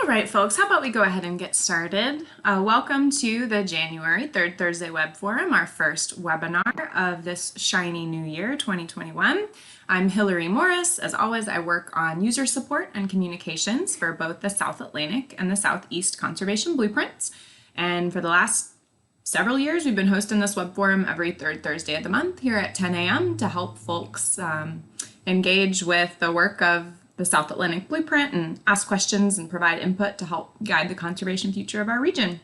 right, folks, how about we go ahead and get started? Welcome to the January 3rd Thursday Web Forum, our first webinar of this shiny new year, 2021. I'm Hillary Morris. As always, I work on user support and communications for both the South Atlantic and the Southeast Conservation Blueprints. And for the last several years, we've been hosting this web forum every third Thursday of the month here at 10 a.m. to help folks engage with the work of the South Atlantic Blueprint and ask questions and provide input to help guide the conservation future of our region.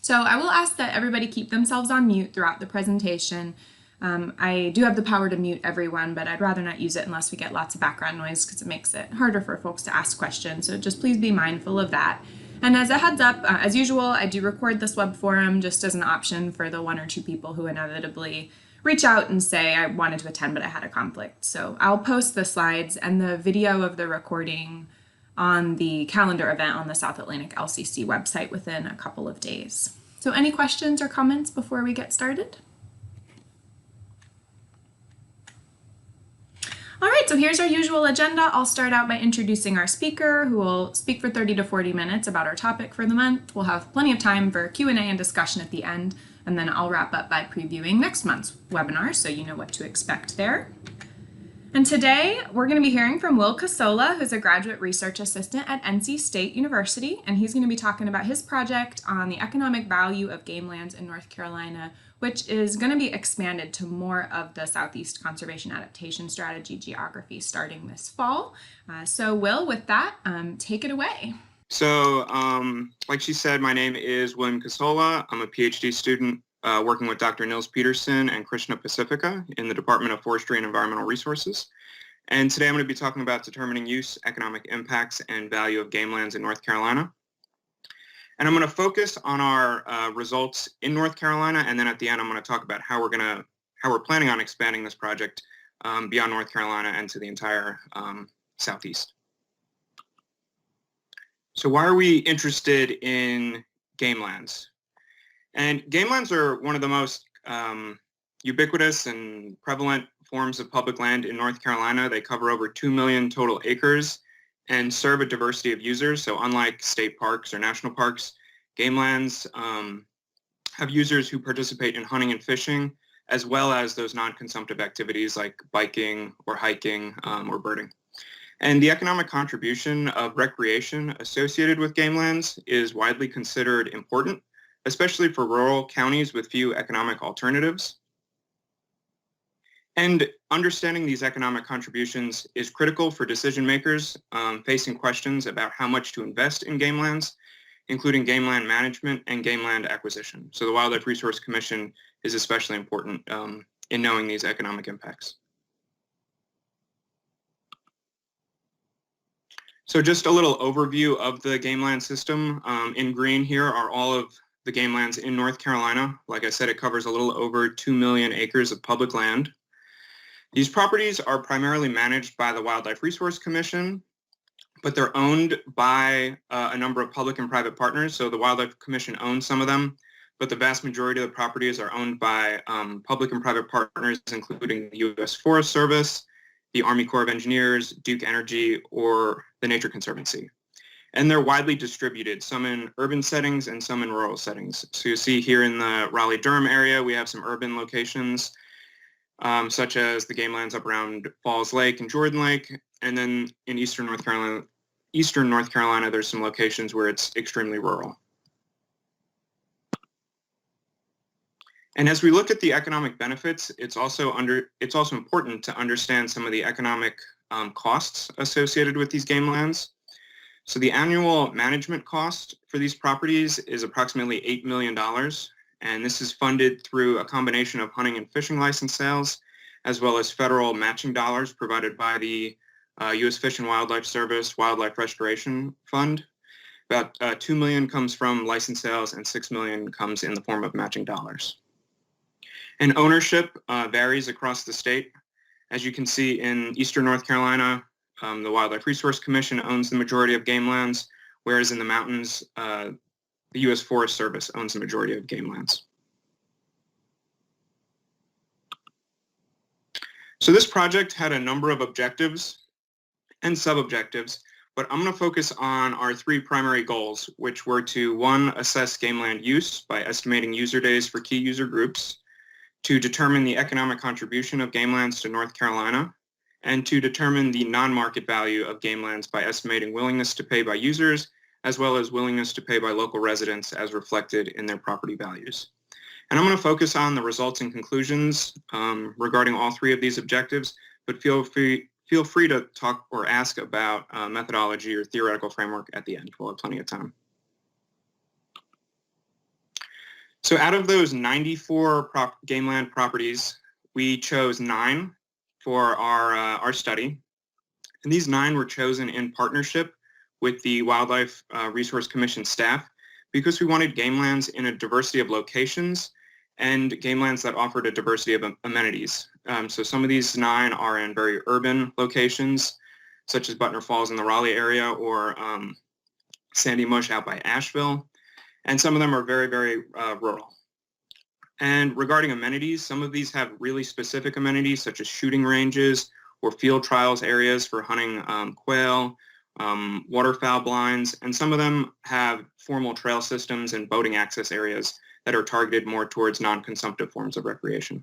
So I will ask that everybody keep themselves on mute throughout the presentation. I do have the power to mute everyone, but I'd rather not use it unless we get lots of background noise because it makes it harder for folks to ask questions. So just please be mindful of that. And as a heads up, as usual, I do record this web forum just as an option for the one or two people who inevitably reach out and say, I wanted to attend, but I had a conflict. So I'll post the slides and the video of the recording on the calendar event on the South Atlantic LCC website within a couple of days. So any questions or comments before we get started? All right, so here's our usual agenda. I'll start out by introducing our speaker, who will speak for 30 to 40 minutes about our topic for the month. We'll have plenty of time for Q&A and discussion at the end, and then I'll wrap up by previewing next month's webinar so you know what to expect there. And today we're going to be hearing from Will Casola, who's a graduate research assistant at NC State University, and he's going to be talking about his project on the economic value of game lands in North Carolina, which is going to be expanded to more of the Southeast Conservation Adaptation Strategy geography starting this fall. So Will, with that, take it away. So, like she said, my name is William Casola. I'm a PhD student working with Dr. Nils Peterson and Krishna Pacifica in the Department of Forestry and Environmental Resources. And today I'm going to be talking about determining use, economic impacts, and value of game lands in North Carolina. And I'm going to focus on our results in North Carolina, and then at the end I'm going to talk about how we're planning on expanding this project beyond North Carolina and to the entire Southeast. So why are we interested in game lands? And game lands are one of the most ubiquitous and prevalent forms of public land in North Carolina. They cover over 2 million total acres and serve a diversity of users. So unlike state parks or national parks, game lands have users who participate in hunting and fishing, as well as those non-consumptive activities like biking or hiking or birding. And the economic contribution of recreation associated with game lands is widely considered important, especially for rural counties with few economic alternatives. And understanding these economic contributions is critical for decision makers facing questions about how much to invest in game lands, including game land management and game land acquisition. So the Wildlife Resource Commission is especially important in knowing these economic impacts. So just a little overview of the game land system. In green here are all of the game lands in North Carolina. Like I said, it covers a little over 2 million acres of public land. These properties are primarily managed by the Wildlife Resource Commission, but they're owned by a number of public and private partners. So the Wildlife Commission owns some of them, but the vast majority of the properties are owned by public and private partners, including the U.S. Forest Service, the Army Corps of Engineers, Duke Energy, or the Nature Conservancy. And they're widely distributed, some in urban settings and some in rural settings. So you see here in the Raleigh-Durham area, we have some urban locations, such as the game lands up around Falls Lake and Jordan Lake. And then in Eastern North Carolina, there's some locations where it's extremely rural. And as we look at the economic benefits, it's also important to understand some of the economic costs associated with these game lands. So the annual management cost for these properties is approximately $8 million, and this is funded through a combination of hunting and fishing license sales, as well as federal matching dollars provided by the U.S. Fish and Wildlife Service Wildlife Restoration Fund. About $2 million comes from license sales and $6 million comes in the form of matching dollars. And ownership varies across the state. As you can see in Eastern North Carolina, the Wildlife Resource Commission owns the majority of game lands, whereas in the mountains, the U.S. Forest Service owns the majority of game lands. So this project had a number of objectives and sub-objectives, but I'm going to focus on our three primary goals, which were to, one, assess game land use by estimating user days for key user groups, to determine the economic contribution of game lands to North Carolina, and to determine the non-market value of game lands by estimating willingness to pay by users, as well as willingness to pay by local residents as reflected in their property values. And I'm going to focus on the results and conclusions regarding all three of these objectives, but feel free to talk or ask about methodology or theoretical framework at the end. We'll have plenty of time. So out of those 94 game land properties, we chose 9 for our study. And these 9 were chosen in partnership with the Wildlife Resource Commission staff because we wanted game lands in a diversity of locations and game lands that offered a diversity of amenities. So some of these 9 are in very urban locations, such as Butner Falls in the Raleigh area or Sandy Mush out by Asheville. And some of them are very, very rural. And regarding amenities, some of these have really specific amenities, such as shooting ranges or field trials areas for hunting quail, waterfowl blinds, and some of them have formal trail systems and boating access areas that are targeted more towards non-consumptive forms of recreation.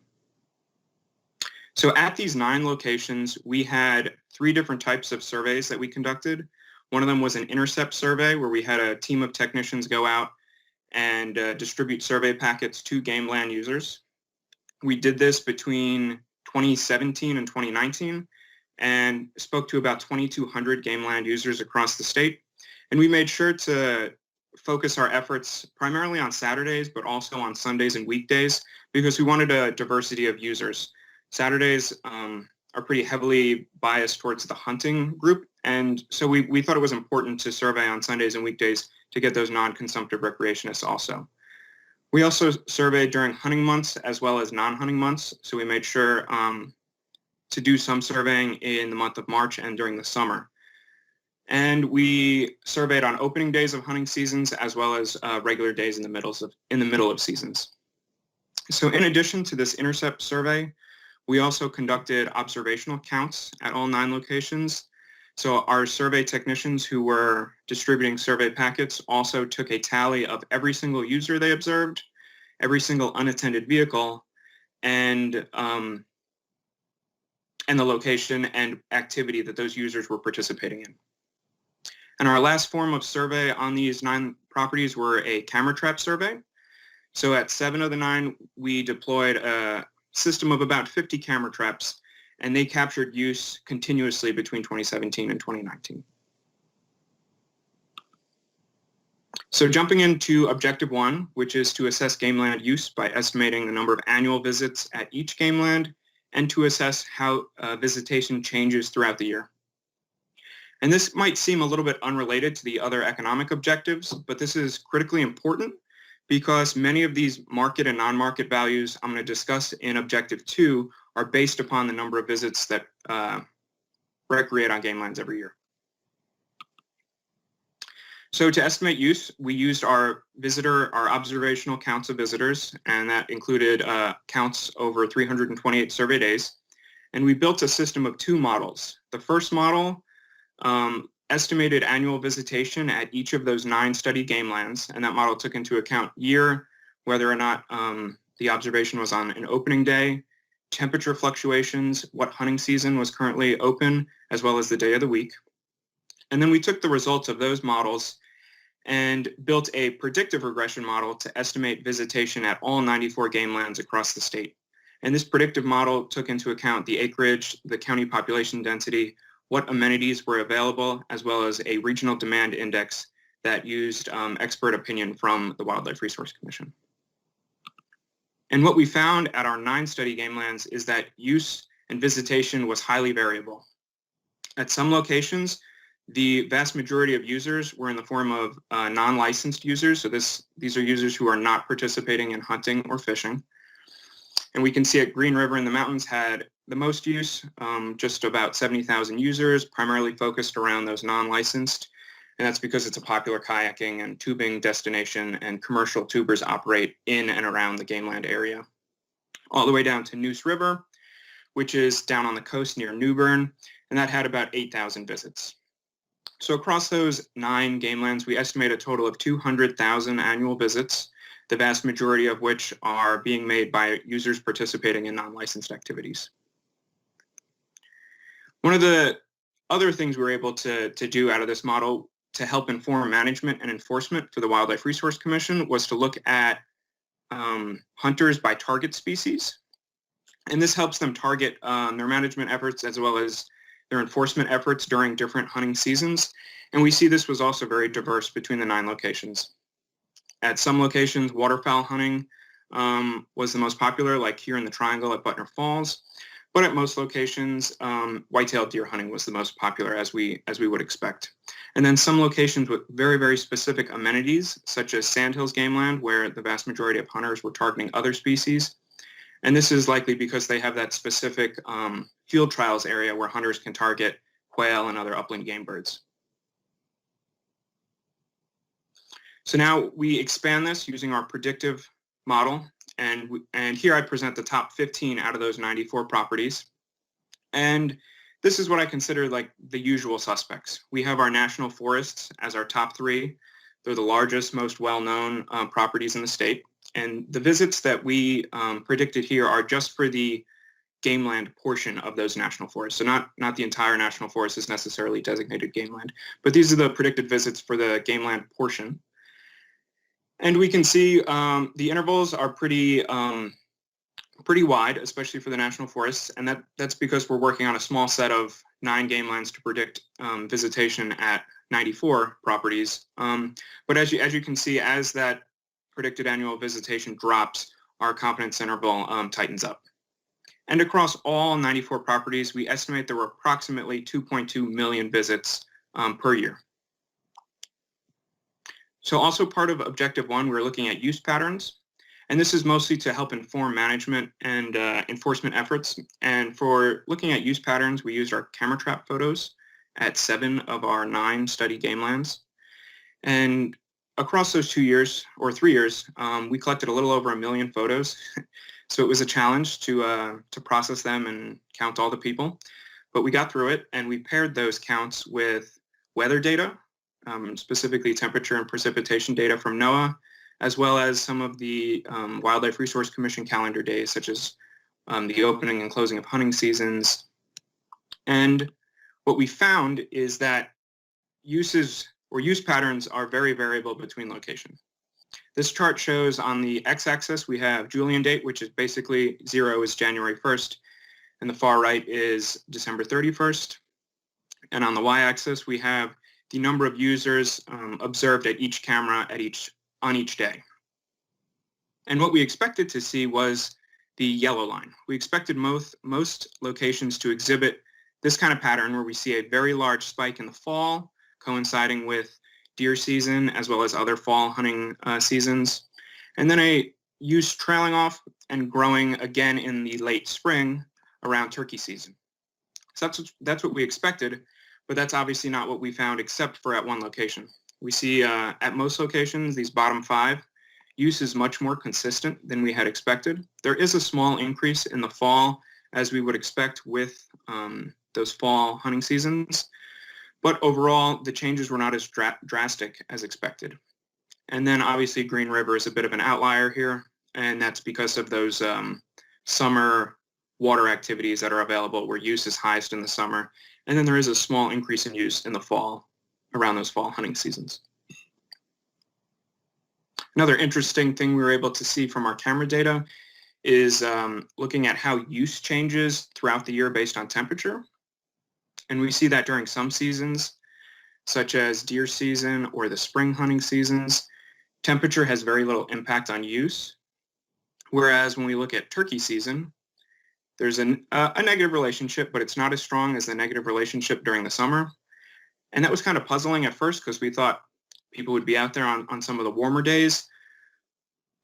So at these 9 locations, we had 3 different types of surveys that we conducted. One of them was an intercept survey where we had a team of technicians go out and distribute survey packets to game land users. We did this between 2017 and 2019 and spoke to about 2,200 game land users across the state. And we made sure to focus our efforts primarily on Saturdays, but also on Sundays and weekdays because we wanted a diversity of users. Saturdays are pretty heavily biased towards the hunting group. And so we thought it was important to survey on Sundays and weekdays to get those non-consumptive recreationists also. We also surveyed during hunting months as well as non-hunting months. So we made sure to do some surveying in the month of March and during the summer. And we surveyed on opening days of hunting seasons as well as regular days in the middle of seasons. So in addition to this intercept survey, we also conducted observational counts at all 9 locations. So our survey technicians who were distributing survey packets also took a tally of every single user they observed, every single unattended vehicle, and the location and activity that those users were participating in. And our last form of survey on these 9 properties were a camera trap survey. So at 7 of the 9, we deployed a system of about 50 camera traps, and they captured use continuously between 2017 and 2019. So jumping into objective 1, which is to assess game land use by estimating the number of annual visits at each game land and to assess how visitation changes throughout the year. And this might seem a little bit unrelated to the other economic objectives, but this is critically important because many of these market and non-market values I'm going to discuss in objective 2 are based upon the number of visits that recreate on game lands every year. So to estimate use, we used our observational counts of visitors, and that included counts over 328 survey days. And we built a system of 2 models. The first model estimated annual visitation at each of those 9 studied game lands, and that model took into account year, whether or not the observation was on an opening day, temperature fluctuations, what hunting season was currently open, as well as the day of the week. And then we took the results of those models and built a predictive regression model to estimate visitation at all 94 game lands across the state. And this predictive model took into account the acreage, the county population density, what amenities were available, as well as a regional demand index that used expert opinion from the Wildlife Resource Commission. And what we found at our 9 study game lands is that use and visitation was highly variable. At some locations, the vast majority of users were in the form of non-licensed users. So these are users who are not participating in hunting or fishing. And we can see at Green River in the mountains had the most use, just about 70,000 users, primarily focused around those non-licensed. And that's because it's a popular kayaking and tubing destination, and commercial tubers operate in and around the game land area. All the way down to Neuse River, which is down on the coast near New Bern, and that had about 8,000 visits. So across those 9 game lands, we estimate a total of 200,000 annual visits, the vast majority of which are being made by users participating in non-licensed activities. One of the other things we were able to do out of this model to help inform management and enforcement for the Wildlife Resource Commission was to look at hunters by target species. And this helps them target their management efforts as well as their enforcement efforts during different hunting seasons. And we see this was also very diverse between the 9 locations. At some locations, waterfowl hunting was the most popular, like here in the Triangle at Butner Falls. But at most locations, white-tailed deer hunting was the most popular, as we would expect. And then some locations with very, very specific amenities, such as Sandhills Game Land, where the vast majority of hunters were targeting other species. And this is likely because they have that specific field trials area where hunters can target quail and other upland game birds. So now we expand this using our predictive model. And here I present the top 15 out of those 94 properties. And this is what I consider like the usual suspects. We have our national forests as our top 3. They're the largest, most well-known properties in the state. And the visits that we predicted here are just for the game land portion of those national forests. So not the entire national forest is necessarily designated game land, but these are the predicted visits for the game land portion. And we can see the intervals are pretty wide, especially for the national forests, and that's because we're working on a small set of 9 game lands to predict visitation at 94 properties. But as you can see, as that predicted annual visitation drops, our confidence interval tightens up. And across all 94 properties, we estimate there were approximately 2.2 million visits per year. So also part of Objective 1, we're looking at use patterns. And this is mostly to help inform management and enforcement efforts. And for looking at use patterns, we used our camera trap photos at 7 of our 9 study game lands. And across those 2 years, or 3 years, we collected a little over 1 million photos. So it was a challenge to process them and count all the people. But we got through it, and we paired those counts with weather data, specifically temperature and precipitation data from NOAA, as well as some of the Wildlife Resource Commission calendar days, such as the opening and closing of hunting seasons. And what we found is that uses or use patterns are very variable between locations. This chart shows on the x-axis we have Julian date, which is basically 0 is January 1st, and the far right is December 31st. And on the y-axis we have the number of users observed at each camera on each day. And what we expected to see was the yellow line. We expected most locations to exhibit this kind of pattern where we see a very large spike in the fall, coinciding with deer season as well as other fall hunting seasons, and then a use trailing off and growing again in the late spring around turkey season. So that's what we expected, but that's obviously not what we found except for at one location. We see at most locations, these bottom 5, use is much more consistent than we had expected. There is a small increase in the fall, as we would expect with those fall hunting seasons, but overall, the changes were not as drastic as expected. And then obviously Green River is a bit of an outlier here, and that's because of those summer water activities that are available where use is highest in the summer. And then there is a small increase in use in the fall, around those fall hunting seasons. Another interesting thing we were able to see from our camera data is looking at how use changes throughout the year based on temperature. And we see that during some seasons, such as deer season or the spring hunting seasons, temperature has very little impact on use. Whereas when we look at turkey season, there's a negative relationship, but it's not as strong as the negative relationship during the summer. And that was kind of puzzling at first because we thought people would be out there on some of the warmer days.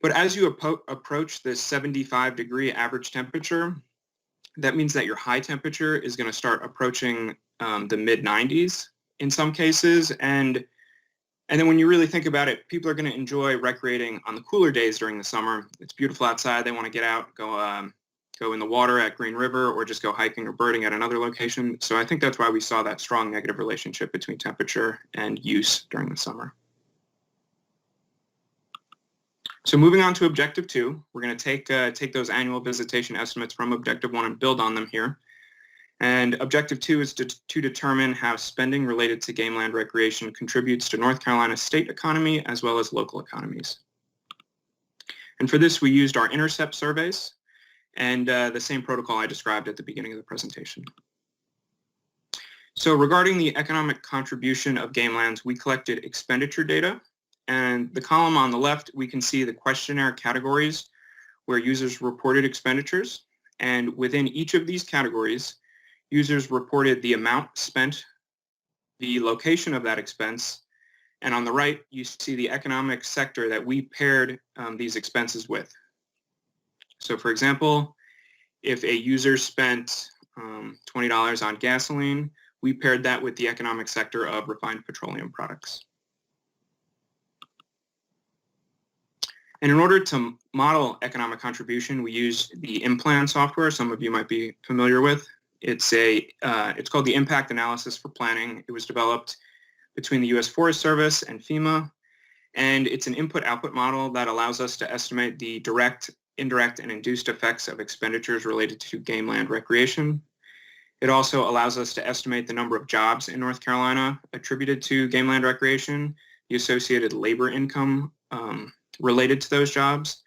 But as you approach this 75-degree average temperature, that means that your high temperature is going to start approaching the mid-90s in some cases. And then when you really think about it, people are going to enjoy recreating on the cooler days during the summer. It's beautiful outside. They want to get out, go go in the water at Green River or just go hiking or birding at another location. So I think that's why we saw that strong negative relationship between temperature and use during the summer. So moving on to Objective 2, we're going to take those annual visitation estimates from Objective 1 and build on them here. And Objective 2 is to determine how spending related to game land recreation contributes to North Carolina's state economy as well as local economies. And for this, we used our intercept surveys and the same protocol I described at the beginning of the presentation. So regarding the economic contribution of game lands, we collected expenditure data. And the column on the left, we can see the questionnaire categories where users reported expenditures. And within each of these categories, users reported the amount spent, the location of that expense, and on the right, you see the economic sector that we paired these expenses with. So for example, if a user spent $20 on gasoline, we paired that with the economic sector of refined petroleum products. And in order to model economic contribution, we use the IMPLAN software some of you might be familiar with. It's called the Impact Analysis for Planning. It was developed between the U.S. Forest Service and FEMA, and it's an input-output model that allows us to estimate the direct, indirect, and induced effects of expenditures related to game land recreation. It also allows us to estimate the number of jobs in North Carolina attributed to game land recreation, the associated labor income related to those jobs,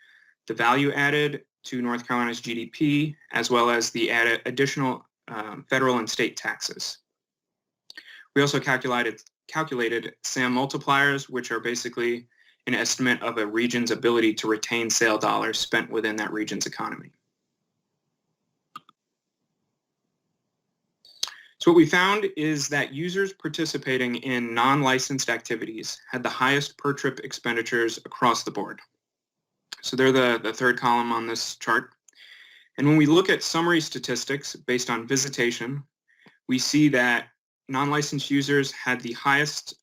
the value added to North Carolina's GDP, as well as the additional federal and state taxes. We also calculated SAM multipliers, which are basically an estimate of a region's ability to retain sale dollars spent within that region's economy. So what we found is that users participating in non-licensed activities had the highest per trip expenditures across the board. So they're the third column on this chart. And when we look at summary statistics based on visitation, we see that non-licensed users had the highest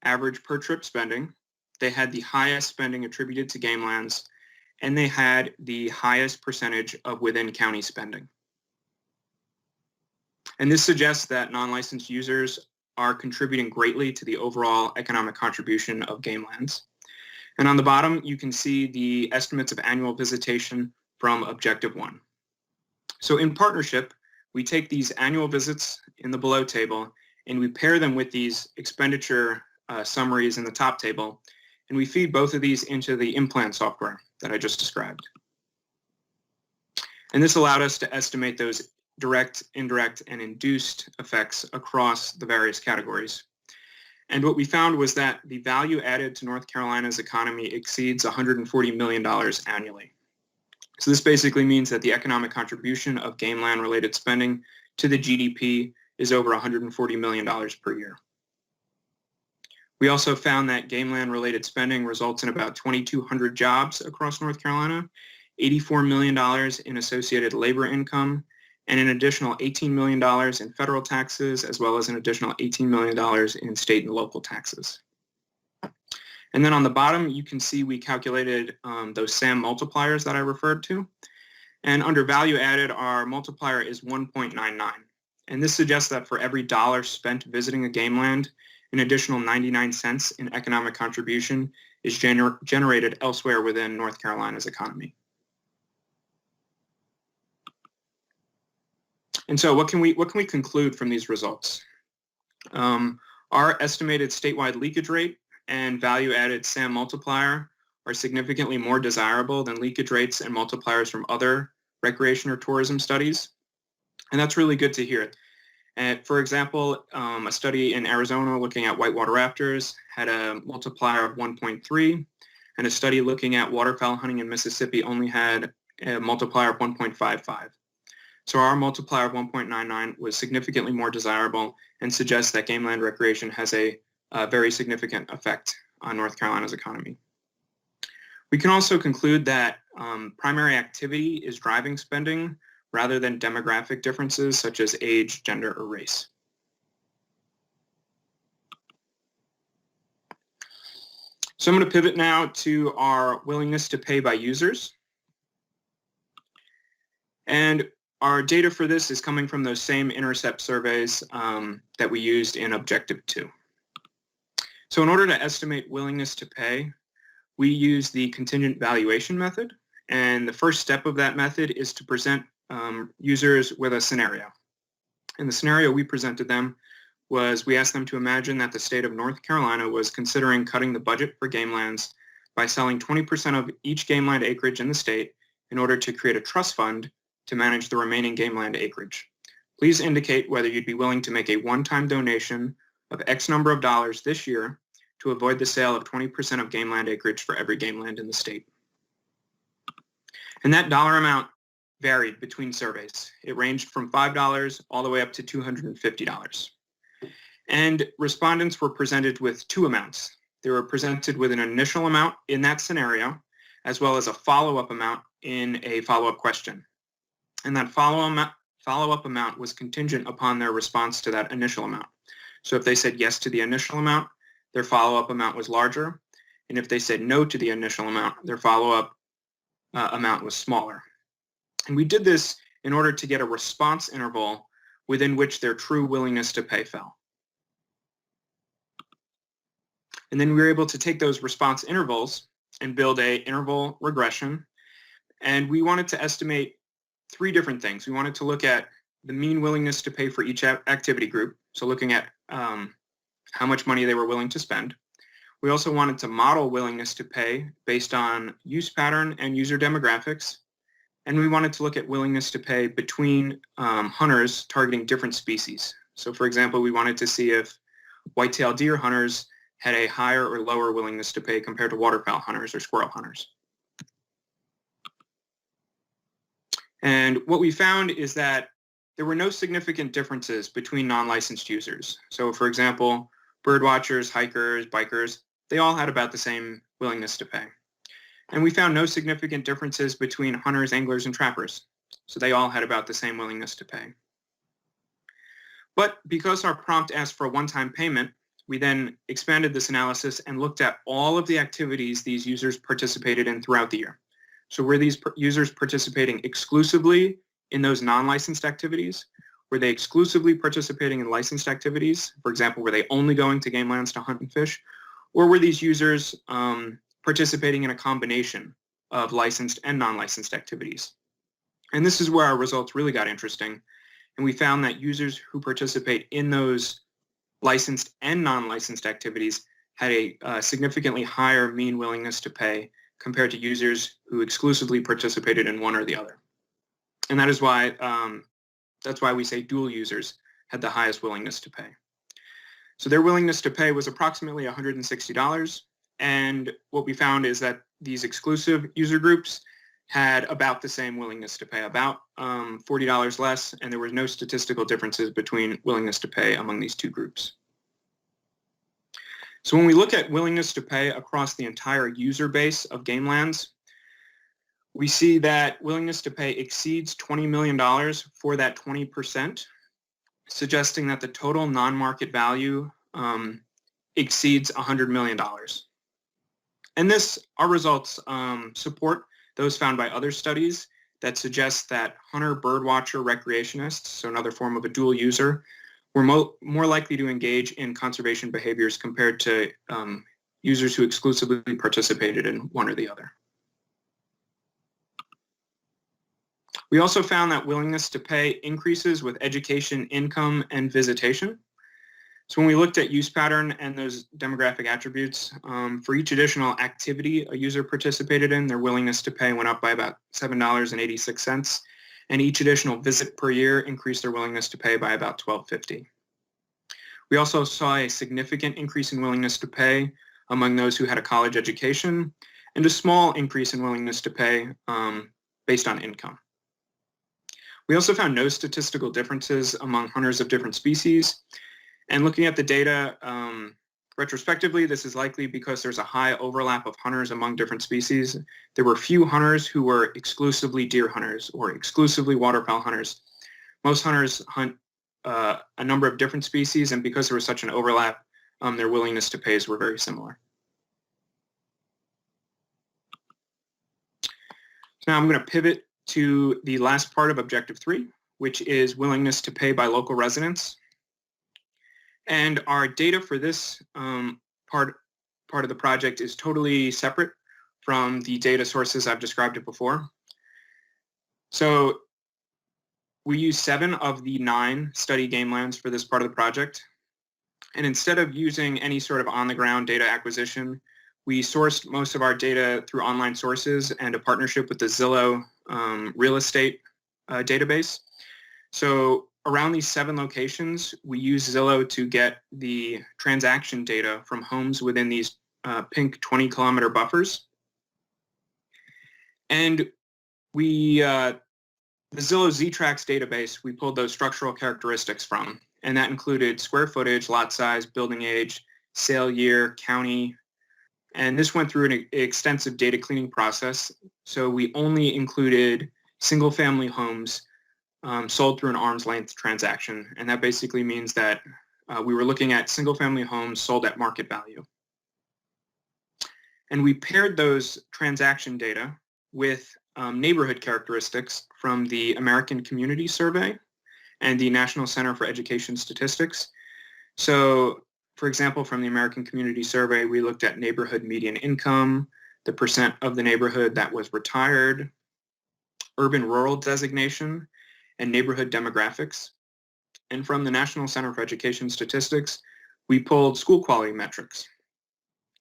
average per trip spending, they had the highest spending attributed to game lands, and they had the highest percentage of within county spending. And this suggests that non-licensed users are contributing greatly to the overall economic contribution of game lands. And on the bottom, you can see the estimates of annual visitation from Objective 1. So in partnership, we take these annual visits in the below table and we pair them with these expenditure summaries in the top table, and we feed both of these into the IMPLAN software that I just described. And this allowed us to estimate those direct, indirect, and induced effects across the various categories. And what we found was that the value added to North Carolina's economy exceeds $140 million annually. So this basically means that the economic contribution of game land related spending to the GDP is over $140 million per year. We also found that game land related spending results in about 2,200 jobs across North Carolina, $84 million in associated labor income, and an additional $18 million in federal taxes, as well as an additional $18 million in state and local taxes. And then on the bottom, you can see we calculated those SAM multipliers that I referred to. And under value added, our multiplier is 1.99. And this suggests that for every dollar spent visiting a game land, an additional 99 cents in economic contribution is generated elsewhere within North Carolina's economy. And so what can we conclude from these results? Our estimated statewide leakage rate and value-added SAM multiplier are significantly more desirable than leakage rates and multipliers from other recreation or tourism studies. And that's really good to hear. And for example, a study in Arizona looking at whitewater raptors had a multiplier of 1.3, and a study looking at waterfowl hunting in Mississippi only had a multiplier of 1.55. So our multiplier of 1.99 was significantly more desirable and suggests that game land recreation has a very significant effect on North Carolina's economy. We can also conclude that primary activity is driving spending rather than demographic differences such as age, gender, or race. So I'm going to pivot now to our willingness to pay by users. And our data for this is coming from those same intercept surveys that we used in Objective 2. So in order to estimate willingness to pay, we use the contingent valuation method. And the first step of that method is to present users with a scenario. And the scenario we presented them was we asked them to imagine that the state of North Carolina was considering cutting the budget for game lands by selling 20% of each game land acreage in the state in order to create a trust fund to manage the remaining game land acreage. Please indicate whether you'd be willing to make a one-time donation of X number of dollars this year to avoid the sale of 20% of game land acreage for every game land in the state. And that dollar amount varied between surveys. It ranged from $5 all the way up to $250. And respondents were presented with two amounts. They were presented with an initial amount in that scenario, as well as a follow-up amount in a follow-up question. And that follow-up amount was contingent upon their response to that initial amount. So if they said yes to the initial amount, their follow-up amount was larger. And if they said no to the initial amount, their follow-up amount was smaller. And we did this in order to get a response interval within which their true willingness to pay fell. And then we were able to take those response intervals and build a interval regression. And we wanted to estimate three different things. We wanted to look at the mean willingness to pay for each activity group, so looking at how much money they were willing to spend. We also wanted to model willingness to pay based on use pattern and user demographics. And we wanted to look at willingness to pay between hunters targeting different species. So for example, we wanted to see if white-tailed deer hunters had a higher or lower willingness to pay compared to waterfowl hunters or squirrel hunters. And what we found is that there were no significant differences between non-licensed users. So for example, birdwatchers, hikers, bikers, they all had about the same willingness to pay. And we found no significant differences between hunters, anglers, and trappers. So they all had about the same willingness to pay. But because our prompt asked for a one-time payment, we then expanded this analysis and looked at all of the activities these users participated in throughout the year. So were these users participating exclusively in those non-licensed activities? Were they exclusively participating in licensed activities? For example, were they only going to game lands to hunt and fish? Or were these users participating in a combination of licensed and non-licensed activities? And this is where our results really got interesting. And we found that users who participate in those licensed and non-licensed activities had a significantly higher mean willingness to pay compared to users who exclusively participated in one or the other. And that is why that's why we say dual users had the highest willingness to pay. So their willingness to pay was approximately $160. And what we found is that these exclusive user groups had about the same willingness to pay, about $40 less, and there were no statistical differences between willingness to pay among these two groups. So when we look at willingness to pay across the entire user base of game lands, we see that willingness to pay exceeds $20 million for that 20%, suggesting that the total non-market value exceeds $100 million. And our results support those found by other studies that suggest that hunter birdwatcher recreationists, so another form of a dual user, were more likely to engage in conservation behaviors compared to users who exclusively participated in one or the other. We also found that willingness to pay increases with education, income, and visitation. So when we looked at use pattern and those demographic attributes, for each additional activity a user participated in, their willingness to pay went up by about $7.86, and each additional visit per year increased their willingness to pay by about $12.50. We also saw a significant increase in willingness to pay among those who had a college education, and a small increase in willingness to pay based on income. We also found no statistical differences among hunters of different species. And looking at the data retrospectively, this is likely because there's a high overlap of hunters among different species. There were few hunters who were exclusively deer hunters or exclusively waterfowl hunters. Most hunters hunt a number of different species, and because there was such an overlap, their willingness to pay were very similar. So now I'm going to pivot to the last part of Objective 3, which is willingness to pay by local residents. And our data for this part of the project is totally separate from the data sources I've described it before. So we use 7 of the 9 study game lands for this part of the project. And instead of using any sort of on-the-ground data acquisition, we sourced most of our data through online sources and a partnership with the Zillow real estate database. So around these 7 locations, we use Zillow to get the transaction data from homes within these pink 20-kilometer buffers. And the Zillow Z-Tracks database, we pulled those structural characteristics from, and that included square footage, lot size, building age, sale year, county, and this went through an extensive data cleaning process. So we only included single-family homes sold through an arm's length transaction, and that basically means that we were looking at single-family homes sold at market value. And we paired those transaction data with neighborhood characteristics from the American Community Survey and the National Center for Education Statistics. So, for example, from the American Community Survey, we looked at neighborhood median income, the percent of the neighborhood that was retired, urban-rural designation, and neighborhood demographics. And from the National Center for Education Statistics, we pulled school quality metrics,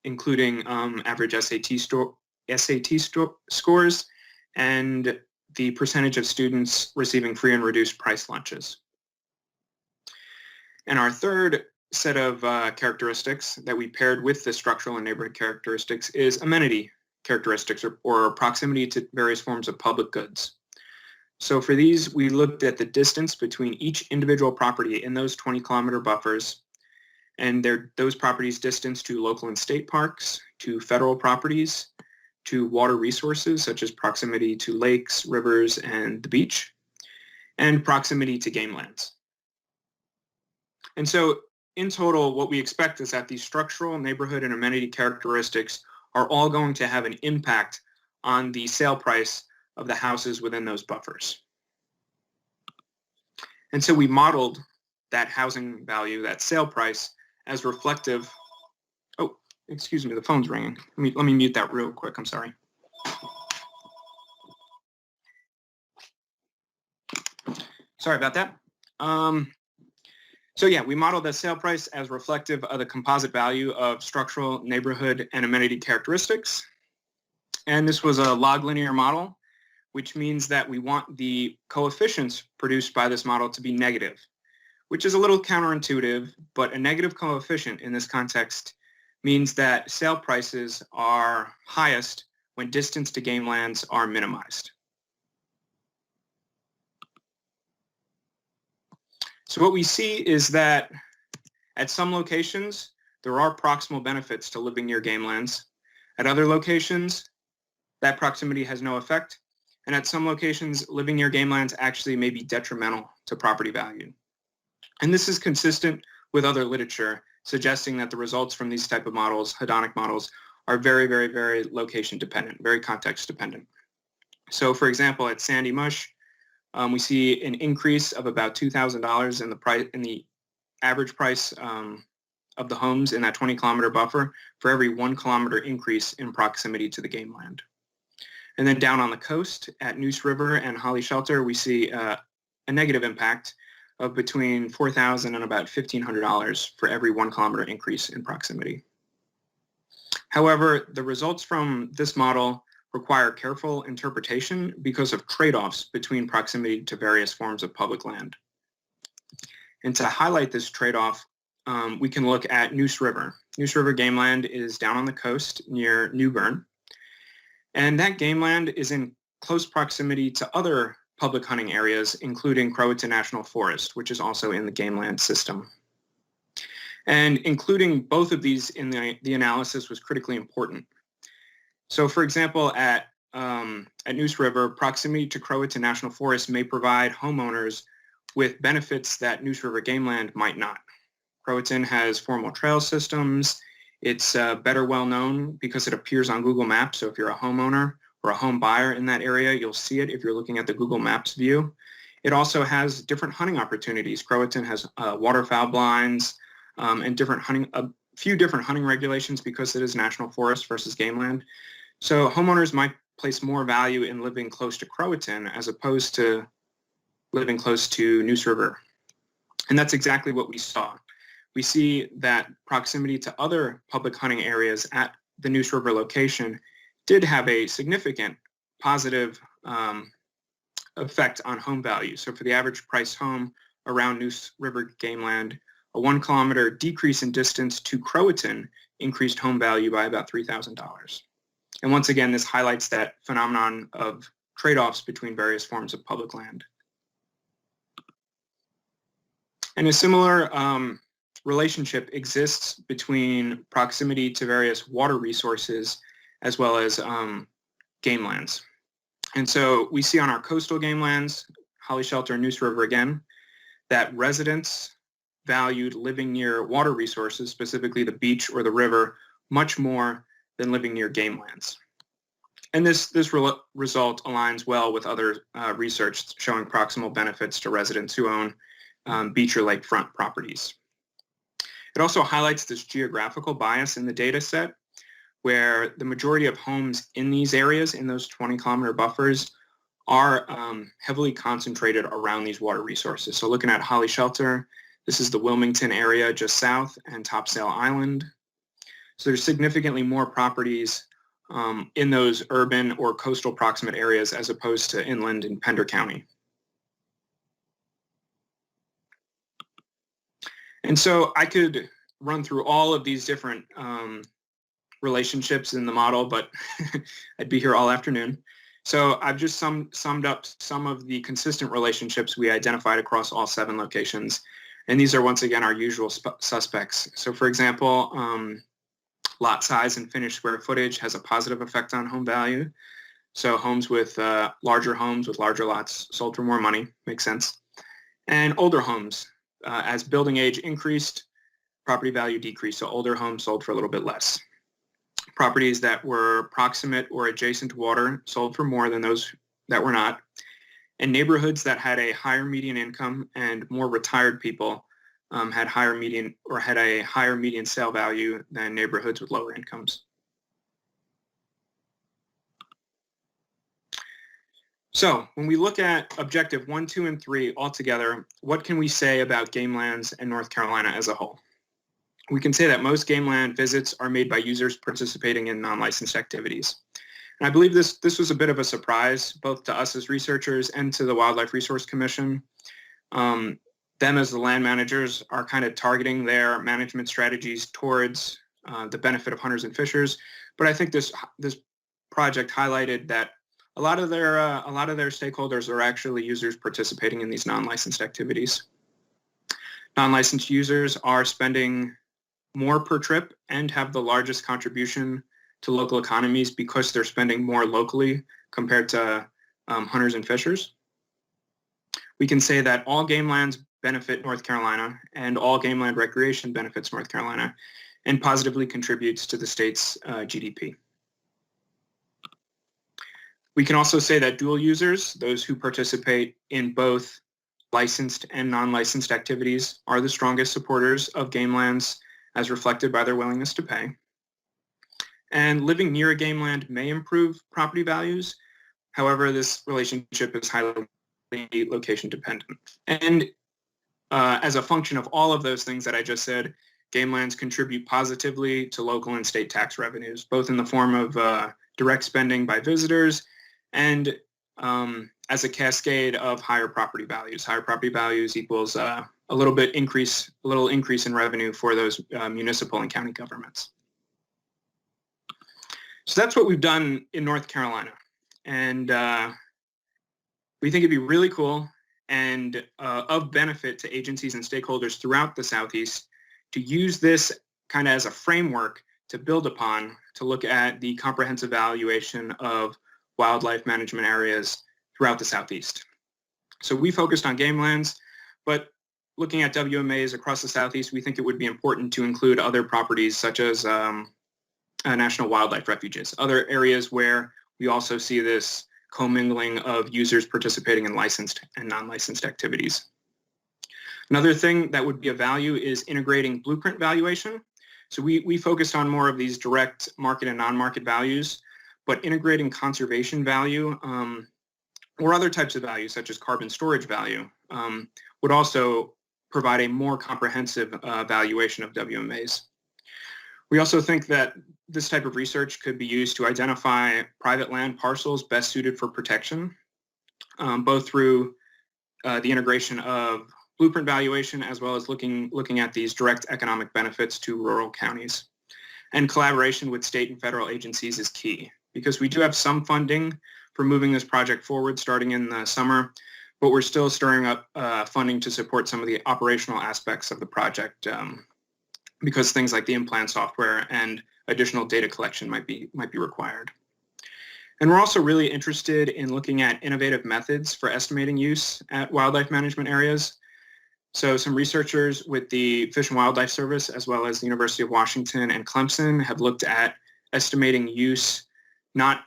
including average SAT scores and the percentage of students receiving free and reduced price lunches. And our third set of characteristics that we paired with the structural and neighborhood characteristics is amenity characteristics or proximity to various forms of public goods. So for these, we looked at the distance between each individual property in those 20-kilometer buffers and those properties' distance to local and state parks, to federal properties, to water resources such as proximity to lakes, rivers, and the beach, and proximity to game lands. And so in total, what we expect is that these structural, neighborhood, and amenity characteristics are all going to have an impact on the sale price of the houses within those buffers. And so we modeled that housing value, that sale price, as reflective. Oh, excuse me, the phone's ringing. Let me mute that real quick. I'm sorry. Sorry about that. So yeah, we modeled the sale price as reflective of the composite value of structural, neighborhood, and amenity characteristics. And this was a log linear model, which means that we want the coefficients produced by this model to be negative, which is a little counterintuitive, but a negative coefficient in this context means that sale prices are highest when distance to game lands are minimized. So what we see is that at some locations, there are proximal benefits to living near game lands. At other locations, that proximity has no effect. And at some locations, living near game lands actually may be detrimental to property value. And this is consistent with other literature suggesting that the results from these type of models, hedonic models, are very, very, very location dependent, very context dependent. So for example, at Sandy Mush, we see an increase of about $2,000 in the average price of the homes in that 20-kilometer buffer for every 1 kilometer increase in proximity to the game land. And then down on the coast at Neuse River and Holly Shelter, we see a negative impact of between $4,000 and about $1,500 for every 1 kilometer increase in proximity. However, the results from this model require careful interpretation because of trade-offs between proximity to various forms of public land. And to highlight this trade-off, we can look at Neuse River. Neuse River game land is down on the coast near New Bern. And that game land is in close proximity to other public hunting areas, including Croatan National Forest, which is also in the game land system. And including both of these in the analysis was critically important. So for example, at Neuse River, proximity to Croatan National Forest may provide homeowners with benefits that Neuse River game land might not. Croatan has formal trail systems. It's better well known because it appears on Google Maps. So if you're a homeowner or a home buyer in that area, you'll see it if you're looking at the Google Maps view. It also has different hunting opportunities. Croatan has waterfowl blinds and a few different hunting regulations because it is national forest versus game land. So homeowners might place more value in living close to Croatan as opposed to living close to Neuse River. And that's exactly what we saw. We see that proximity to other public hunting areas at the Neuse River location did have a significant positive effect on home value. So for the average price home around Neuse River game land, a 1 kilometer decrease in distance to Croatan increased home value by about $3,000. And once again, this highlights that phenomenon of trade-offs between various forms of public land. And a similar relationship exists between proximity to various water resources as well as game lands. And so we see on our coastal game lands, Holly Shelter and Neuse River again, that residents valued living near water resources, specifically the beach or the river, much more than living near game lands. And this result aligns well with other research showing proximal benefits to residents who own beach or lakefront properties. It also highlights this geographical bias in the data set, where the majority of homes in these areas, in those 20-kilometer buffers, are heavily concentrated around these water resources. So looking at Holly Shelter, this is the Wilmington area just south, and Topsail Island. So there's significantly more properties in those urban or coastal proximate areas as opposed to inland in Pender County. And so I could run through all of these different relationships in the model, but I'd be here all afternoon. So I've just summed up some of the consistent relationships we identified across all 7 locations. And these are, once again, our usual suspects. So for example, lot size and finished square footage has a positive effect on home value. So homes with larger homes with larger lots sold for more money, makes sense. And older homes, as building age increased, property value decreased. So older homes sold for a little bit less. Properties that were proximate or adjacent to water sold for more than those that were not. And neighborhoods that had a higher median income and more retired people had a higher median sale value than neighborhoods with lower incomes. So when we look at objective 1, 2, and 3 altogether, what can we say about game lands in North Carolina as a whole? We can say that most game land visits are made by users participating in non-licensed activities. And I believe this was a bit of a surprise, both to us as researchers and to the Wildlife Resource Commission. Them as the land managers are kind of targeting their management strategies towards the benefit of hunters and fishers. But I think this project highlighted that a lot of their stakeholders are actually users participating in these non-licensed activities. Non-licensed users are spending more per trip and have the largest contribution to local economies because they're spending more locally compared to hunters and fishers. We can say that all game lands benefit North Carolina and all game land recreation benefits North Carolina and positively contributes to the state's GDP. We can also say that dual users, those who participate in both licensed and non-licensed activities, are the strongest supporters of game lands as reflected by their willingness to pay. And living near a game land may improve property values. However, this relationship is highly location dependent. And as a function of all of those things that I just said, game lands contribute positively to local and state tax revenues, both in the form of direct spending by visitors and as a cascade of higher property values. Higher property values equals a little increase in revenue for those municipal and county governments. So that's what we've done in North Carolina. And we think it'd be really cool and of benefit to agencies and stakeholders throughout the Southeast to use this kind of as a framework to build upon, to look at the comprehensive valuation of wildlife management areas throughout the Southeast. So we focused on game lands, but looking at WMAs across the Southeast, we think it would be important to include other properties such as national wildlife refuges, other areas where we also see this commingling of users participating in licensed and non-licensed activities. Another thing that would be of value is integrating blueprint valuation. So we focused on more of these direct market and non-market values, but integrating conservation value or other types of value, such as carbon storage value, would also provide a more comprehensive valuation of WMAs. We also think that this type of research could be used to identify private land parcels best suited for protection, both through the integration of blueprint valuation as well as looking at these direct economic benefits to rural counties. And collaboration with state and federal agencies is key because we do have some funding for moving this project forward starting in the summer, but we're still stirring up funding to support some of the operational aspects of the project because things like the in-plan software and additional data collection might be required. And we're also really interested in looking at innovative methods for estimating use at wildlife management areas. So some researchers with the Fish and Wildlife Service, as well as the University of Washington and Clemson, have looked at estimating use, not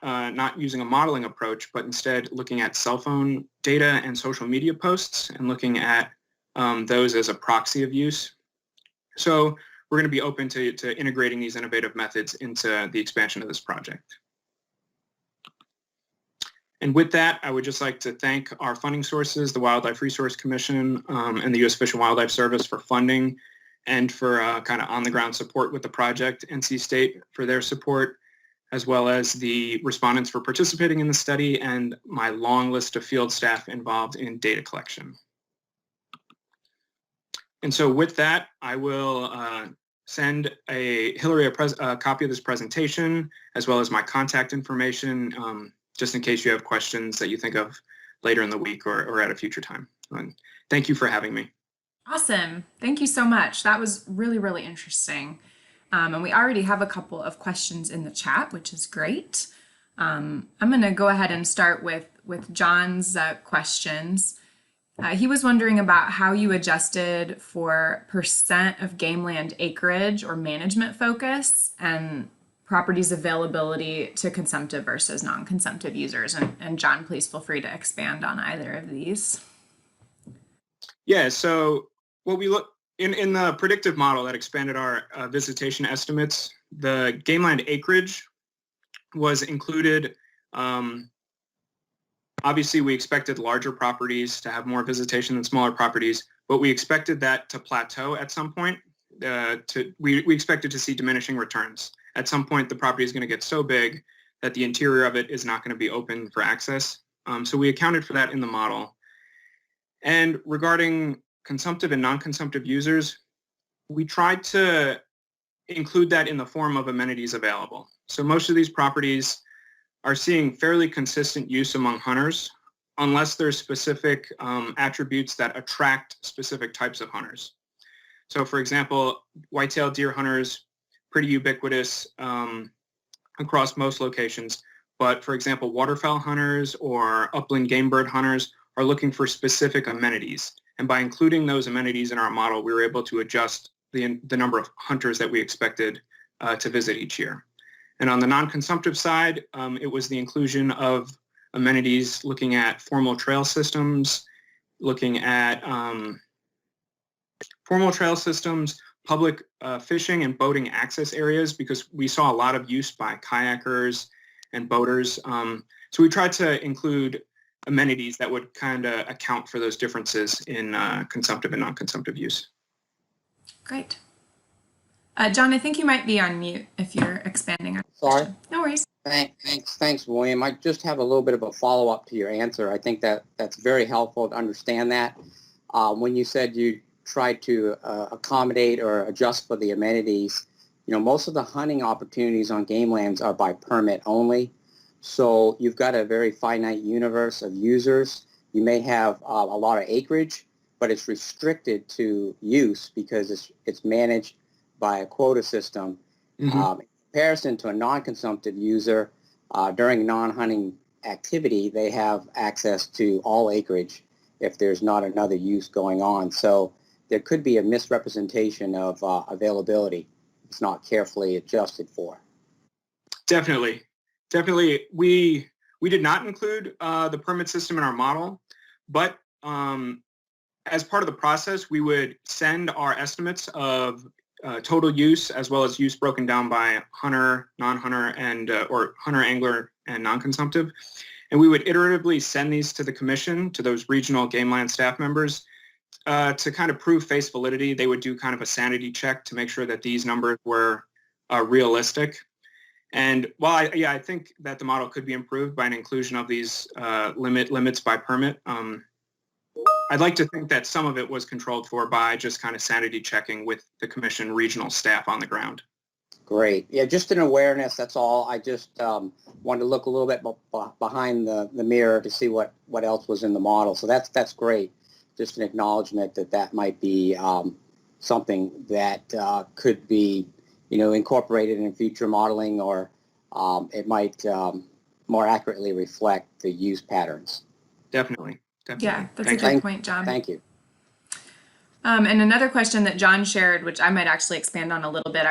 using a modeling approach, but instead looking at cell phone data and social media posts and looking at those as a proxy of use. So we're going to be open to integrating these innovative methods into the expansion of this project. And with that, I would just like to thank our funding sources, the Wildlife Resource Commission and the U.S. Fish and Wildlife Service for funding and for kind of on-the-ground support with the project, NC State for their support, as well as the respondents for participating in the study and my long list of field staff involved in data collection. And so with that, I will send Hillary a copy of this presentation, as well as my contact information, just in case you have questions that you think of later in the week or at a future time. And thank you for having me. Awesome. Thank you so much. That was really, really interesting. And we already have a couple of questions in the chat, which is great. I'm going to go ahead and start with John's questions. He was wondering about how you adjusted for percent of game land acreage or management focus and properties availability to consumptive versus non-consumptive users. And John, please feel free to expand on either of these. Yeah, so what we look in the predictive model that expanded our visitation estimates, the game land acreage was included. Obviously, we expected larger properties to have more visitation than smaller properties, but we expected that to plateau at some point. We expected to see diminishing returns. At some point, the property is going to get so big that the interior of it is not going to be open for access. So we accounted for that in the model. And regarding consumptive and non-consumptive users, we tried to include that in the form of amenities available. So most of these properties are seeing fairly consistent use among hunters, unless there's specific attributes that attract specific types of hunters. So for example, white-tailed deer hunters, pretty ubiquitous across most locations. But for example, waterfowl hunters or upland game bird hunters are looking for specific amenities. And by including those amenities in our model, we were able to adjust the number of hunters that we expected to visit each year. And on the non-consumptive side, it was the inclusion of amenities looking at formal trail systems, looking at public fishing and boating access areas, because we saw a lot of use by kayakers and boaters. So we tried to include amenities that would kind of account for those differences in consumptive and non-consumptive use. Great. John, I think you might be on mute if you're expanding on the question. No worries. Thanks, William. I just have a little bit of a follow-up to your answer. I think that's very helpful to understand that. When you said you tried to accommodate or adjust for the amenities, most of the hunting opportunities on game lands are by permit only. So you've got a very finite universe of users. You may have a lot of acreage, but it's restricted to use because it's managed by a quota system. Mm-hmm. In comparison to a non-consumptive user, during non-hunting activity, they have access to all acreage if there's not another use going on. So there could be a misrepresentation of availability. It's not carefully adjusted for. Definitely. Definitely, we did not include the permit system in our model, but as part of the process, we would send our estimates of total use as well as use broken down by hunter, non-hunter, and or hunter, angler, and non-consumptive. And we would iteratively send these to the commission, to those regional game land staff members, to kind of prove face validity. They would do kind of a sanity check to make sure that these numbers were realistic. And while I think that the model could be improved by an inclusion of these limits by permit, I'd like to think that some of it was controlled for by just kind of sanity checking with the commission regional staff on the ground. Great. Yeah, just an awareness, that's all. I just wanted to look a little bit behind the mirror to see what else was in the model. So that's great. Just an acknowledgement that might be something that could be, incorporated in future modeling, or it might more accurately reflect the use patterns. Definitely. Yeah, that's a good point, John. Thank you. And another question that John shared, which I might actually expand on a little bit,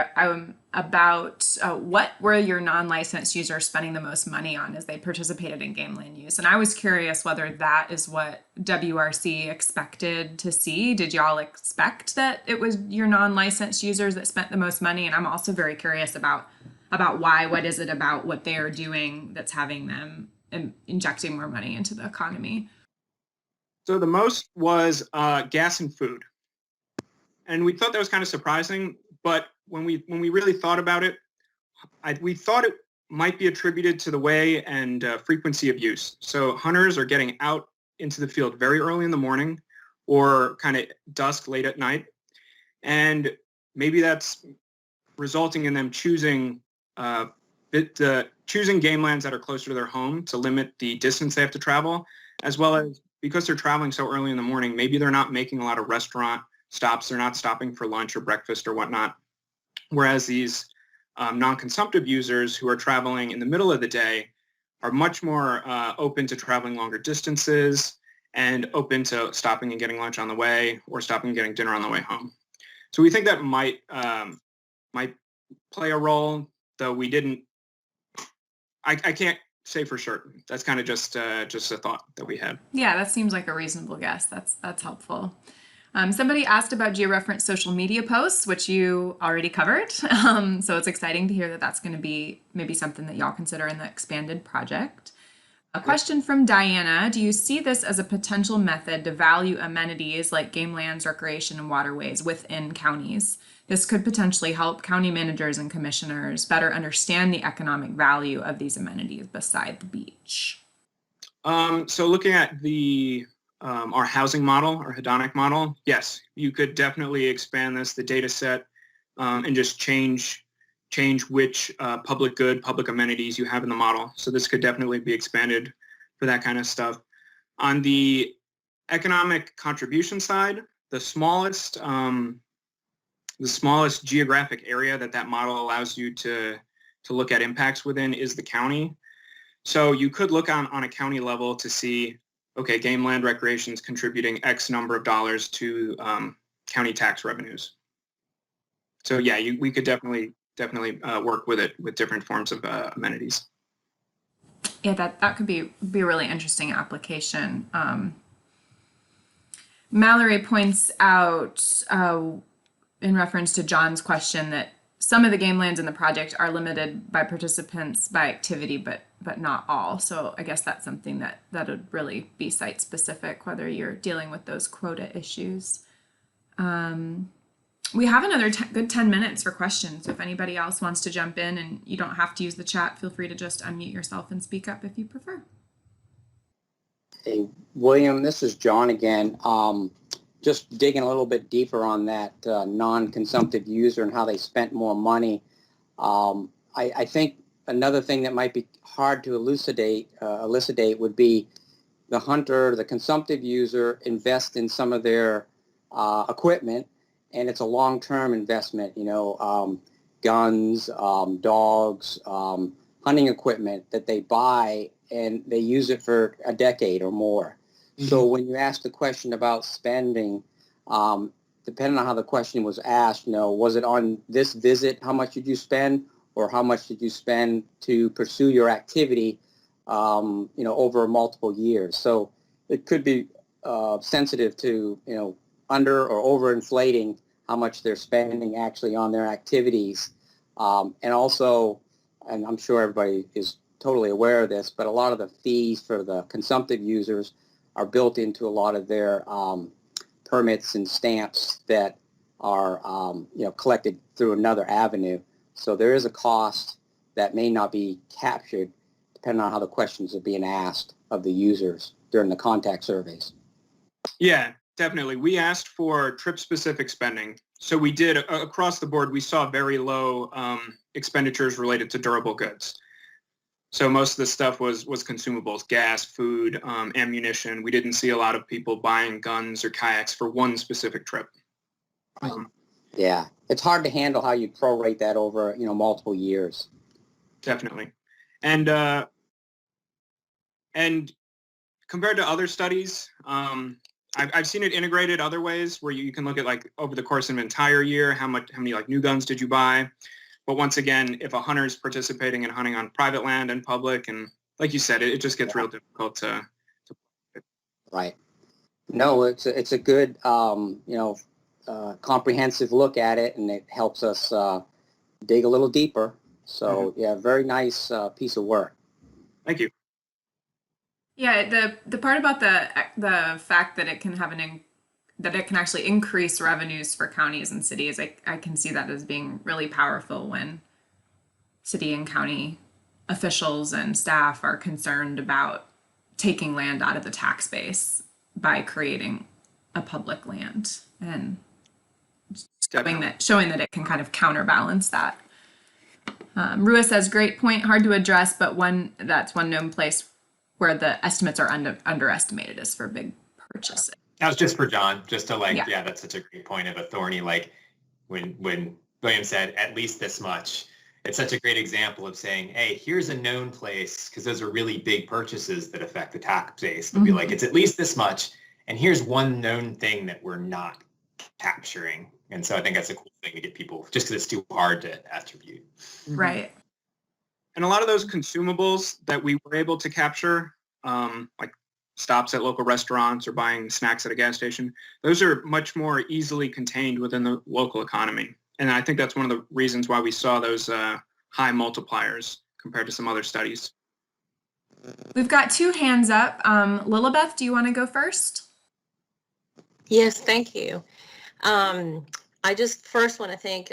about what were your non-licensed users spending the most money on as they participated in game land use? And I was curious whether that is what WRC expected to see. Did y'all expect that it was your non-licensed users that spent the most money? And I'm also very curious about why. What is it about what they are doing that's having them injecting more money into the economy? So the most was gas and food. And we thought that was kind of surprising, but when we really thought about it, we thought it might be attributed to the way and frequency of use. So hunters are getting out into the field very early in the morning or kind of dusk, late at night. And maybe that's resulting in them choosing game lands that are closer to their home to limit the distance they have to travel, as well as because they're traveling so early in the morning, maybe they're not making a lot of restaurant stops. They're not stopping for lunch or breakfast or whatnot. Whereas these non-consumptive users who are traveling in the middle of the day are much more open to traveling longer distances and open to stopping and getting lunch on the way or stopping and getting dinner on the way home. So we think that might play a role, though we didn't. I can't say for certain. That's kind of just a thought that we had. Yeah, that seems like a reasonable guess. That's helpful. Somebody asked about georeferenced social media posts, which you already covered. So it's exciting to hear that that's going to be maybe something that y'all consider in the expanded project. A question from Diana: do you see this as a potential method to value amenities like game lands, recreation, and waterways within counties? This could potentially help county managers and commissioners better understand the economic value of these amenities beside the beach. So looking at our housing model, our hedonic model, yes, you could definitely expand the data set, and just change which public good, public amenities you have in the model. So this could definitely be expanded for that kind of stuff. On the economic contribution side, the smallest geographic area that model allows you to look at impacts within is the county. So you could look on a county level to see, okay, game land recreation is contributing X number of dollars to county tax revenues. So yeah, we could definitely work with it with different forms of amenities. Yeah, that could be a really interesting application. Mallory points out in reference to John's question that some of the game lands in the project are limited by participants by activity, but not all. So I guess that's something that would really be site specific, whether you're dealing with those quota issues. We have another good 10 minutes for questions. So if anybody else wants to jump in, and you don't have to use the chat, feel free to just unmute yourself and speak up if you prefer. Hey, William, this is John again. Just digging a little bit deeper on that non-consumptive user and how they spent more money. I think another thing that might be hard to elucidate would be the hunter, the consumptive user, invest in some of their equipment, and it's a long-term investment, guns, dogs, hunting equipment that they buy, and they use it for a decade or more. Mm-hmm. So when you ask the question about spending, depending on how the question was asked, was it on this visit, how much did you spend, or how much did you spend to pursue your activity, over multiple years. So it could be sensitive to, under or overinflating how much they're spending actually on their activities. And also, and I'm sure everybody is totally aware of this, but a lot of the fees for the consumptive users are built into a lot of their permits and stamps that are collected through another avenue. So there is a cost that may not be captured depending on how the questions are being asked of the users during the contact surveys. Yeah, definitely. We asked for trip-specific spending. So we did, across the board, we saw very low expenditures related to durable goods. So most of the stuff was consumables, gas, food, ammunition. We didn't see a lot of people buying guns or kayaks for one specific trip. Yeah, it's hard to handle how you prorate that over, multiple years. Definitely. And compared to other studies, I've seen it integrated other ways where you can look at like over the course of an entire year, how many like new guns did you buy? But once again, if a hunter is participating in hunting on private land and public, and like you said, it just gets real difficult to. Right. No, it's a good comprehensive look at it, and it helps us dig a little deeper. So yeah, very nice piece of work. Thank you. Yeah, the part about the fact that it can have that it can actually increase revenues for counties and cities, I can see that as being really powerful when city and county officials and staff are concerned about taking land out of the tax base by creating a public land and showing that it can kind of counterbalance that. Rua says, great point, hard to address, but one known place where the estimates are underestimated is for big purchases. That was just for John, just to yeah, that's such a great point of a thorny, like when William said at least this much, it's such a great example of saying, hey, here's a known place, because those are really big purchases that affect the tax base. They'll be like, it's at least this much, and here's one known thing that we're not capturing. And so I think that's a cool thing to get people, just because it's too hard to attribute. Right. And a lot of those consumables that we were able to capture, like stops at local restaurants or buying snacks at a gas station, those are much more easily contained within the local economy. And I think that's one of the reasons why we saw those high multipliers compared to some other studies. We've got two hands up. Lilibeth, do you want to go first? Yes, thank you. I just first want to thank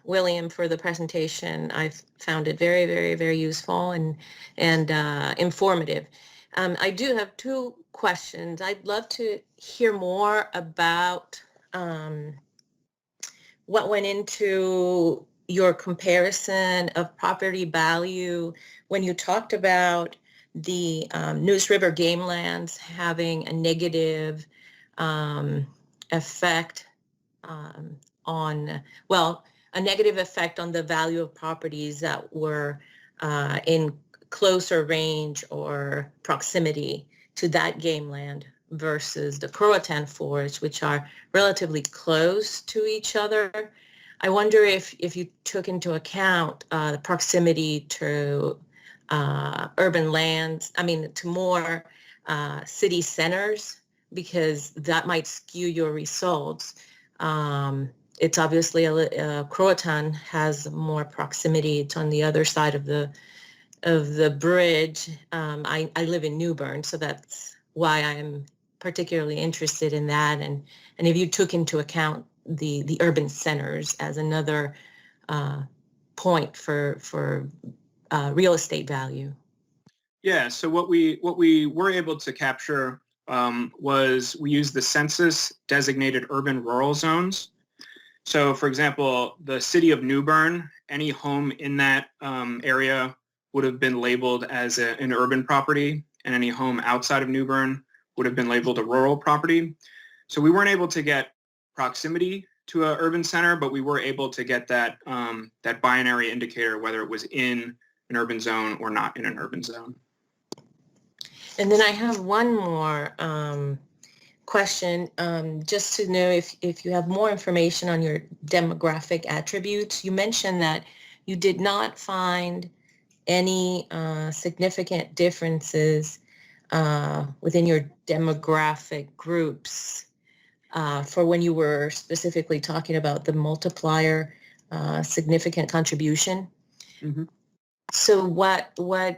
William for the presentation. I've found it very, very, very useful and informative. I do have two questions. I'd love to hear more about what went into your comparison of property value when you talked about the Neuse River game lands having a negative effect a negative effect on the value of properties that were in closer range or proximity to that game land versus the Croatan forests, which are relatively close to each other. I wonder if you took into account the proximity to urban lands, to more city centers, because that might skew your results. It's obviously Croatan has more proximity. It's on the other side of the bridge. I live in New Bern, so that's why I'm particularly interested in that. And if you took into account the urban centers as another point for real estate value. Yeah. So what we were able to capture was we used the census designated urban rural zones. So for example, the city of New Bern, any home in that area would have been labeled as an urban property, and any home outside of New Bern would have been labeled a rural property. So we weren't able to get proximity to an urban center, but we were able to get that that binary indicator, whether it was in an urban zone or not in an urban zone. And then I have one more question, just to know if you have more information on your demographic attributes. You mentioned that you did not find any significant differences within your demographic groups for when you were specifically talking about the multiplier significant contribution. Mhm. So what were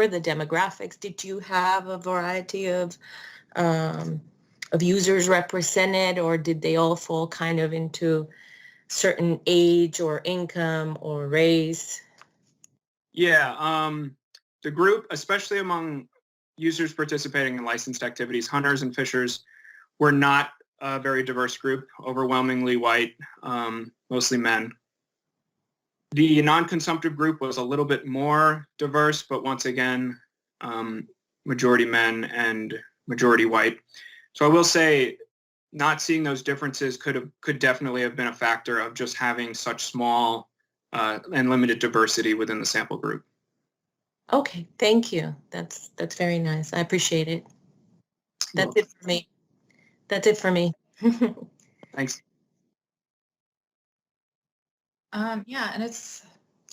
the demographics? Did you have a variety of users represented, or did they all fall kind of into certain age or income or race? Yeah, the group, especially among users participating in licensed activities, hunters and fishers, were not a very diverse group, overwhelmingly white, mostly men. The non-consumptive group was a little bit more diverse, but once again, majority men and majority white. So I will say not seeing those differences could definitely have been a factor of just having such small and limited diversity within the sample group. Okay, thank you. That's very nice. I appreciate it. That's it for me. That's it for me. Thanks. Yeah, and it's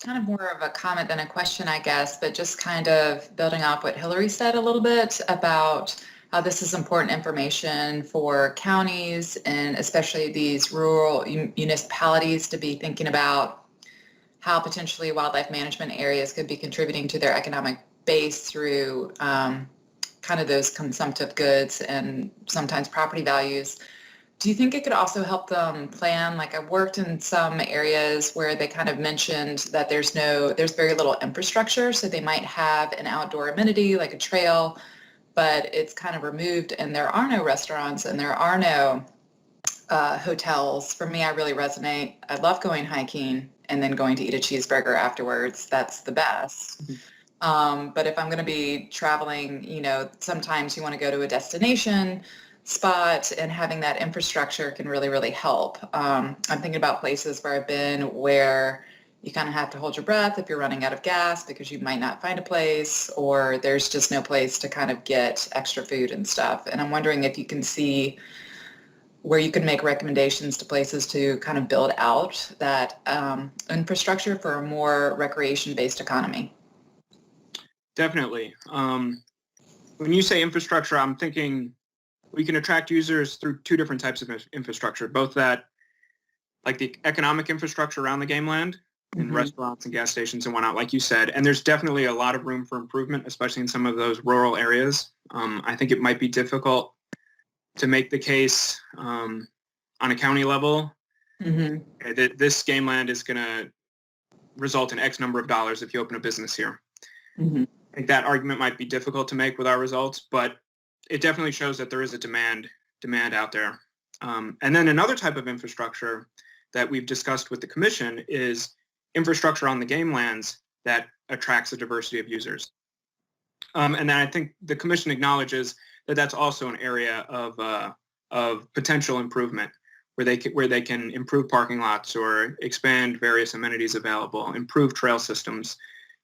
kind of more of a comment than a question, I guess, but just kind of building off what Hillary said a little bit about how this is important information for counties and especially these rural municipalities to be thinking about how potentially wildlife management areas could be contributing to their economic base through kind of those consumptive goods and sometimes property values. Do you think it could also help them plan? Like I've worked in some areas where they kind of mentioned that there's very little infrastructure. So they might have an outdoor amenity like a trail, but it's kind of removed and there are no restaurants and there are no hotels. For me, I really resonate. I love going hiking and then going to eat a cheeseburger afterwards. That's the best. But if I'm going to be traveling, sometimes you want to go to a destination spot and having that infrastructure can really, really help. I'm thinking about places where I've been where you kind of have to hold your breath if you're running out of gas because you might not find a place or there's just no place to kind of get extra food and stuff. And I'm wondering if you can see where you can make recommendations to places to kind of build out that infrastructure for a more recreation-based economy. Definitely. When you say infrastructure, I'm thinking we can attract users through two different types of infrastructure, both that, like the economic infrastructure around the game land and restaurants and gas stations and whatnot, like you said. And there's definitely a lot of room for improvement, especially in some of those rural areas. I think it might be difficult to make the case on a county level that this game land is going to result in X number of dollars if you open a business here. I think that argument might be difficult to make with our results, but it definitely shows that there is a demand out there. And then another type of infrastructure that we've discussed with the commission is infrastructure on the game lands that attracts a diversity of users. And then I think the commission acknowledges that that's also an area of potential improvement where they can improve parking lots or expand various amenities available, improve trail systems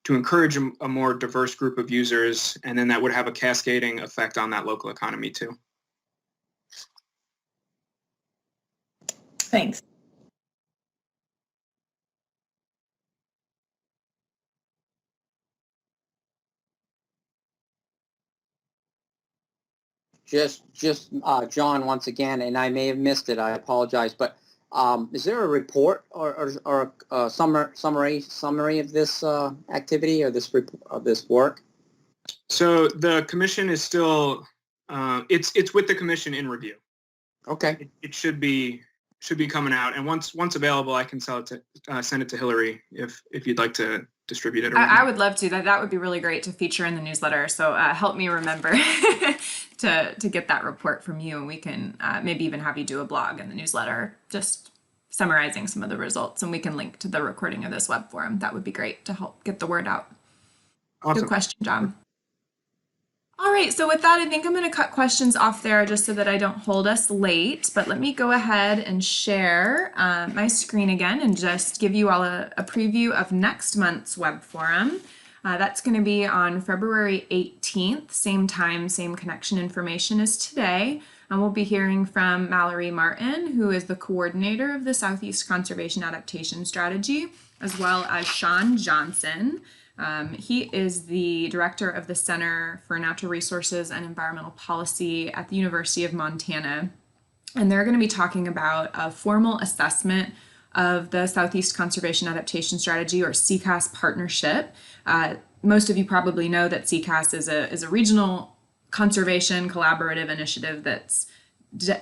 to encourage a more diverse group of users, and then that would have a cascading effect on that local economy too. Thanks. Just John, once again, and I may have missed it, I apologize, but is there a report or a summary of this activity or this work? So the commission is still it's with the commission in review. Okay. It should be coming out, and once available, I can send it to Hillary if you'd like to distribute it. I would love to. That would be really great to feature in the newsletter. So help me remember to get that report from you, and we can maybe even have you do a blog in the newsletter, just summarizing some of the results, and we can link to the recording of this web forum. That would be great to help get the word out. Awesome. Good question, John. All right, so with that, I think I'm going to cut questions off there just so that I don't hold us late. But let me go ahead and share my screen again and just give you all a preview of next month's web forum. That's going to be on February 18th, same time, same connection information as today. And we'll be hearing from Mallory Martin, who is the coordinator of the Southeast Conservation Adaptation Strategy, as well as Sean Johnson. He is the director of the Center for Natural Resources and Environmental Policy at the University of Montana. And they're going to be talking about a formal assessment of the Southeast Conservation Adaptation Strategy, or CCAS partnership. Most of you probably know that CCAS is a regional conservation collaborative initiative that's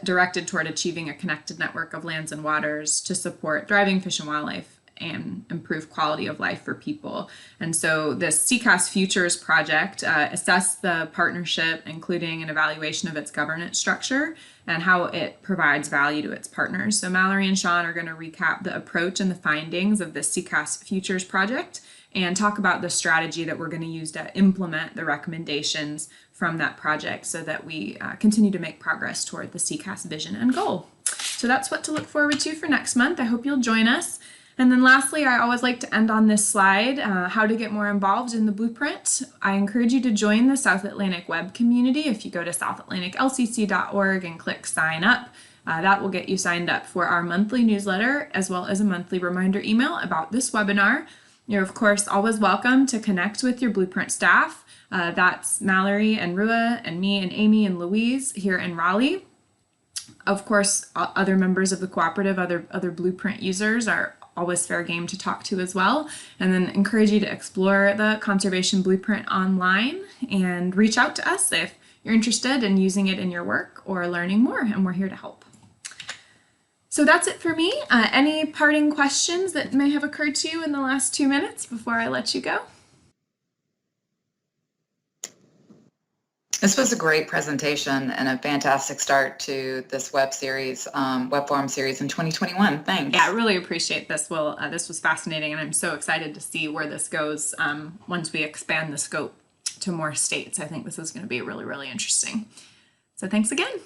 directed toward achieving a connected network of lands and waters to support thriving fish and wildlife and improve quality of life for people. And so this CCAS Futures project assessed the partnership, including an evaluation of its governance structure and how it provides value to its partners. So Mallory and Sean are going to recap the approach and the findings of the CCAS Futures project and talk about the strategy that we're going to use to implement the recommendations from that project so that we continue to make progress toward the CCAS vision and goal. So that's what to look forward to for next month. I hope you'll join us. And then lastly, I always like to end on this slide, how to get more involved in the blueprint. I encourage you to join the South Atlantic web community. If you go to southatlanticlcc.org and click sign up, that will get you signed up for our monthly newsletter, as well as a monthly reminder email about this webinar. You're of course always welcome to connect with your blueprint staff. That's Mallory and Rua and me and Amy and Louise here in Raleigh. Of course, other members of the cooperative, other blueprint users are always fair game to talk to as well. And then encourage you to explore the Conservation Blueprint online and reach out to us if you're interested in using it in your work or learning more, and we're here to help. So that's it for me. Any parting questions that may have occurred to you in the last 2 minutes before I let you go? This was a great presentation and a fantastic start to this web forum series in 2021. Thanks. Yeah, I really appreciate this, Will. This was fascinating, and I'm so excited to see where this goes once we expand the scope to more states. I think this is going to be really, really interesting. So thanks again.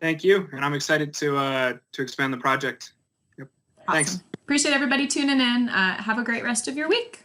Thank you, and I'm excited to expand the project. Yep. Awesome. Thanks. Appreciate everybody tuning in. Have a great rest of your week.